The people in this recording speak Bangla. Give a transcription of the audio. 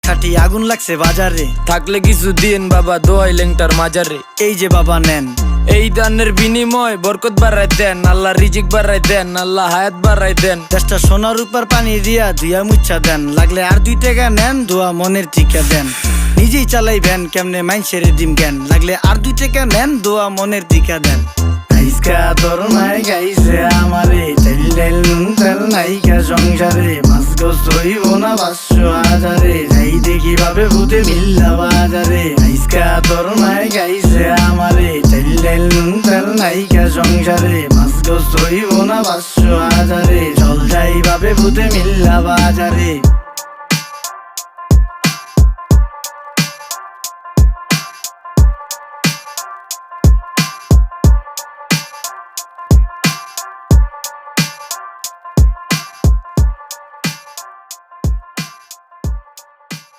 খাটি আগুন লাগছে বাজারে, থাকলে কিছু দিন বাবা দোয়াই লেংটার মাজারে। এই যে বাবা নেন, এই দানের বিনিময় বরকত বাড়াই দেন, আল্লাহ রিজিক বাড়াই দেন, আল্লাহ হায়াত বাড়াই দেন। দেশটা সোনার উপর পানি দিয়া ধুয়া মুচ্ছা দেন, লাগলে আর 2 টাকা নেন, দোয়া মনের টিকা দেন। নিজেই চালাই ভ্যান, কেমনে মাইনসেরে দিম জ্ঞান, লাগলে আর 2 টাকা নেন, দোয়া মনের টিকা দেন। আইসকা তোর মাই গাইছে আমারে, তেল তেল নুন তেল নাইকা সংসারে, মাছ গোস হইব না 500 হাজারে, যাই দেখি ভাবে ভূতে মিল্লা বাজারে। আইসকা তোর মাই গাইছে আমারে, তেল তেল নুন তেল নাইকা সংসারে, মাছ গোস হইব না 500 হাজারে, চল যাই ভাবে ভূতে মিল্লা বাজারে।